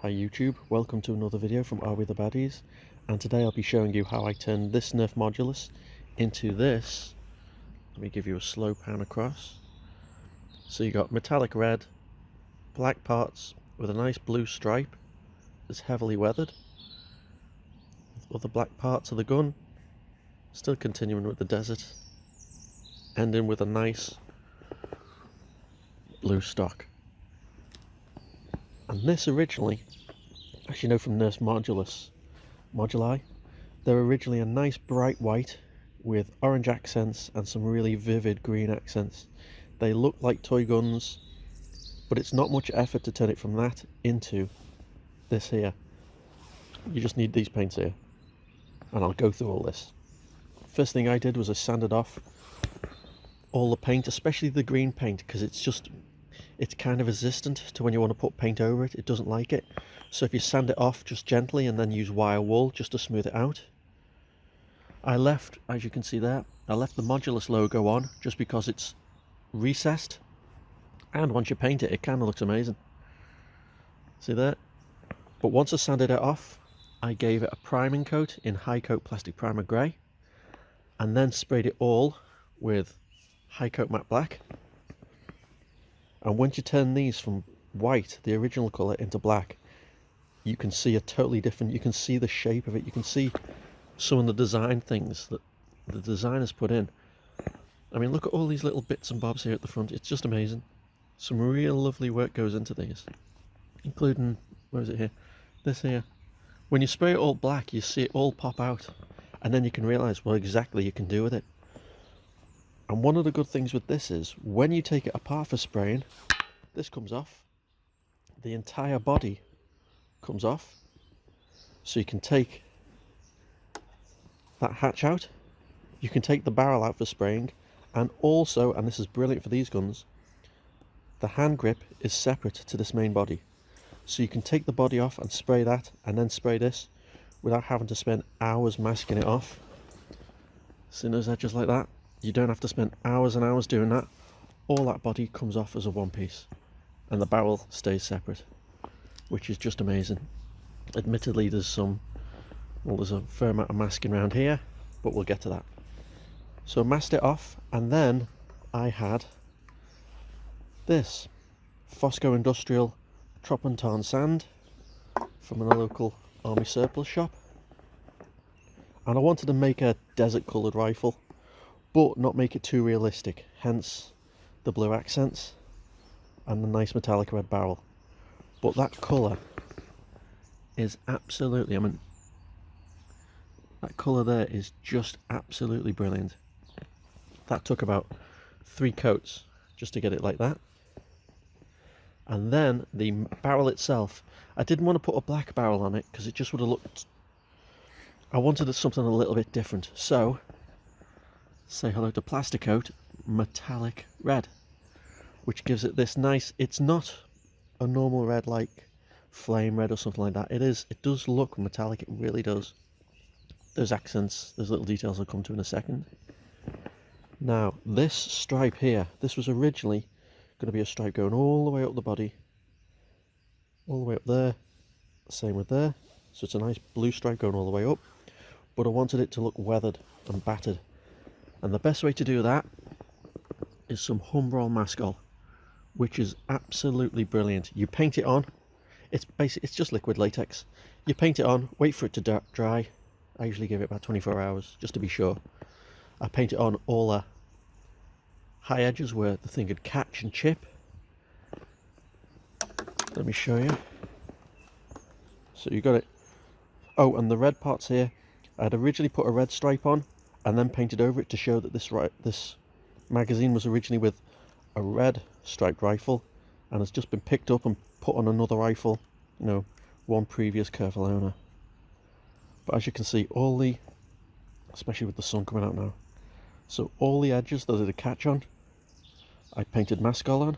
Hi YouTube, welcome to another video from Are We The Baddies, and today I'll be showing you how I turned this Nerf Modulus into this. Let me give you a slow pan across. So you got metallic red, black parts with a nice blue stripe that's heavily weathered. Other black parts of the gun, still continuing with the desert, ending with a nice blue stock. And this originally, as you know from Nerf Moduli, they're originally a nice bright white with orange accents and some really vivid green accents. They look like toy guns, but it's not much effort to turn it from that into this here. You just need these paints here, and I'll go through all this. First thing I did was I sanded off all the paint, especially the green paint, because it's kind of resistant to when you want to put paint over it. It doesn't like it. So if you sand it off just gently and then use wire wool just to smooth it out. I left, as you can see there, I left the Modulus logo on just because it's recessed, and once you paint it, it kind of looks amazing. See there? But once I sanded it off, I gave it a priming coat in High Coat Plastic Primer Grey, and then sprayed it all with High Coat Matte Black. And once you turn these from white, the original colour, into black, you can see a totally different, you can see the shape of it, you can see some of the design things that the designers put in. I mean, look at all these little bits and bobs here at the front, it's just amazing. Some real lovely work goes into these, including, where is it here? This here. When you spray it all black, you see it all pop out, and then you can realise what exactly you can do with it. And one of the good things with this is, when you take it apart for spraying, this comes off. The entire body comes off. So you can take that hatch out, you can take the barrel out for spraying, and also, and this is brilliant for these guns, the hand grip is separate to this main body. So you can take the body off and spray that, and then spray this, without having to spend hours masking it off. See those edges like that? You don't have to spend hours and hours doing that. All that body comes off as a one piece, and the barrel stays separate, which is just amazing. Admittedly, there's a fair amount of masking around here, but we'll get to that. So I masked it off, and then I had this Fosco Industrial Trop and Tarn sand from a local army surplus shop, and I wanted to make a desert coloured rifle, but not make it too realistic, hence the blue accents and the nice metallic red barrel. But that colour is absolutely, I mean, that colour there is just absolutely brilliant. That took about 3 coats just to get it like that. And then the barrel itself, I didn't want to put a black barrel on it because it just would have looked, I wanted something a little bit different. So say hello to Plasticoat Metallic Red, which gives it this nice, it's not a normal red like flame red or something like that. It does look metallic, it really does. There's accents, there's little details I'll come to in a second. Now, this stripe here, this was originally going to be a stripe going all the way up the body, all the way up there, same with there. So it's a nice blue stripe going all the way up, but I wanted it to look weathered and battered. And the best way to do that is some Humbrol Mascol, which is absolutely brilliant. You paint it on, it's just liquid latex. You paint it on, wait for it to dry. I usually give it about 24 hours, just to be sure. I paint it on all the high edges where the thing could catch and chip. Let me show you. So you got it. Oh, and the red parts here, I'd originally put a red stripe on, and then painted over it to show that this magazine was originally with a red striped rifle, and has just been picked up and put on another rifle, you know, one previous careful owner. But as you can see, all the, especially with the sun coming out now, so all the edges that are the catch on, I painted Mascol on.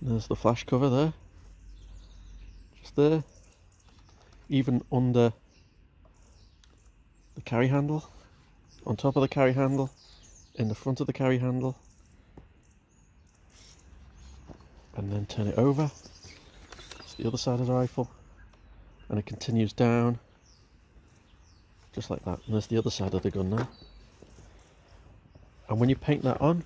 There's the flash cover there, just there, even under the carry handle, on top of the carry handle, in the front of the carry handle, and then turn it over. It's the other side of the rifle, and it continues down just like that. And there's the other side of the gun now. And when you paint that on,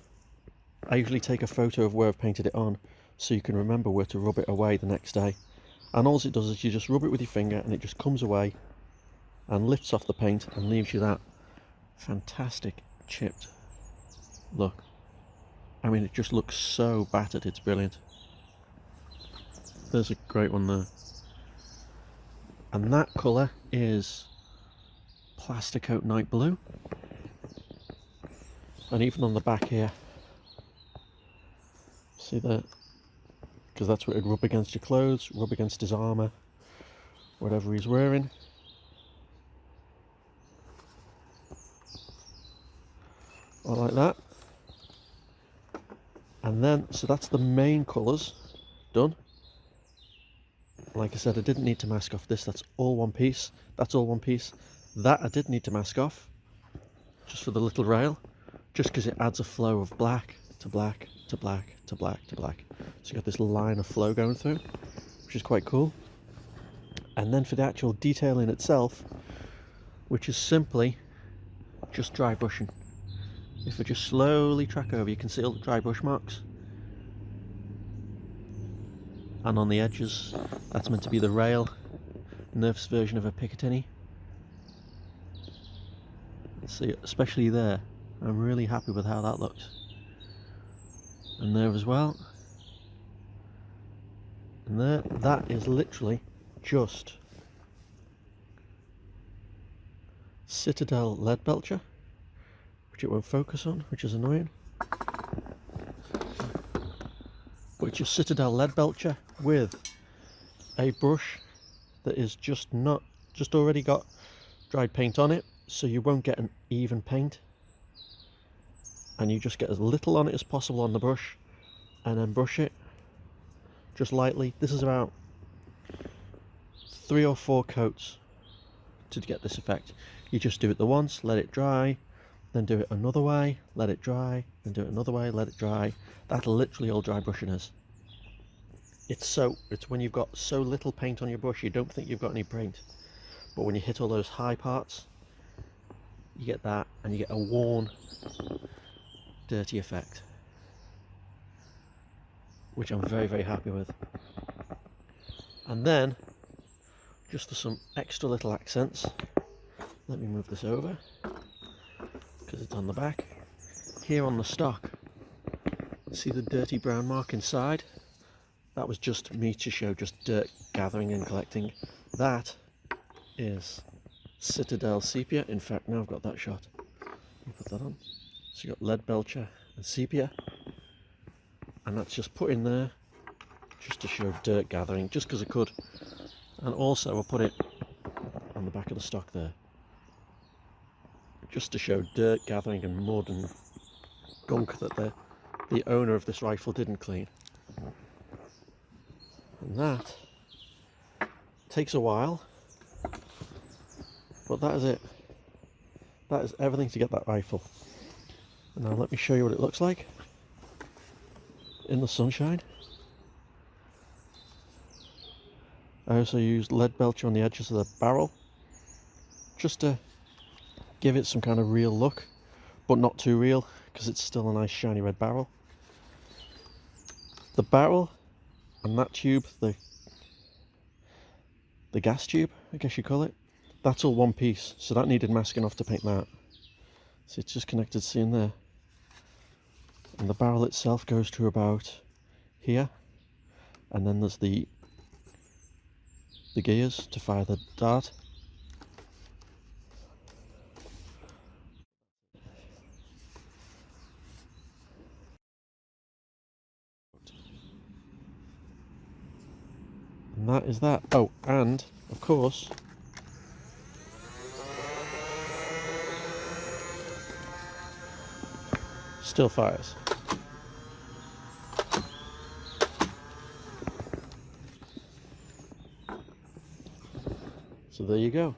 I usually take a photo of where I've painted it on so you can remember where to rub it away the next day. And all it does is you just rub it with your finger and it just comes away and lifts off the paint and leaves you that fantastic chipped look. I mean, it just looks so battered, it's brilliant. There's a great one there. And that colour is Plasticoat Night Blue. And even on the back here, see that? Because that's what it'd rub against your clothes, rub against his armour, whatever he's wearing. Or like that. And then, so that's the main colours done. Like I said, I didn't need to mask off this, that's all one piece. That's all one piece. That I did need to mask off, just for the little rail, just because it adds a flow of black to black to black to black to black. So you got this line of flow going through, which is quite cool. And then for the actual detailing itself, which is simply just dry brushing. If I just slowly track over, you can see all the dry brush marks. And on the edges, that's meant to be the rail, Nerf's version of a Picatinny. See, especially there, I'm really happy with how that looks. And there as well. And there, that is literally just Citadel lead belcher, which it won't focus on, which is annoying. But it's just Citadel lead belcher with a brush that is just already got dried paint on it, so you won't get an even paint. And you just get as little on it as possible on the brush, and then brush it just lightly. This is about 3 or 4 coats to get this effect. You just do it the once, let it dry, then do it another way, let it dry, then do it another way, let it dry. That's literally all dry brushing is. It's when you've got so little paint on your brush, you don't think you've got any paint. But when you hit all those high parts, you get that, and you get a worn, dirty effect, which I'm very, very happy with. And then, just for some extra little accents, let me move this over, because it's on the back. Here on the stock, see the dirty brown mark inside? That was just me to show just dirt gathering and collecting. That is Citadel Sepia. In fact, now I've got that shot. Let me put that on. So you've got lead belcher and sepia, and that's just put in there just to show dirt gathering, just because I could. And also I'll put it on the back of the stock there, just to show dirt gathering and mud and gunk that the owner of this rifle didn't clean. And that takes a while, but that is it. That is everything to get that rifle. And now let me show you what it looks like in the sunshine. I also used lead belcher on the edges of the barrel, just to give it some kind of real look, but not too real, because it's still a nice shiny red barrel. The barrel and that tube, the gas tube, I guess you call it, that's all one piece, so that needed masking off to paint that. So it's just connected, see in there. And the barrel itself goes to about here, and then there's the gears to fire the dart. And that is that. Oh, and of course, still fires. So there you go.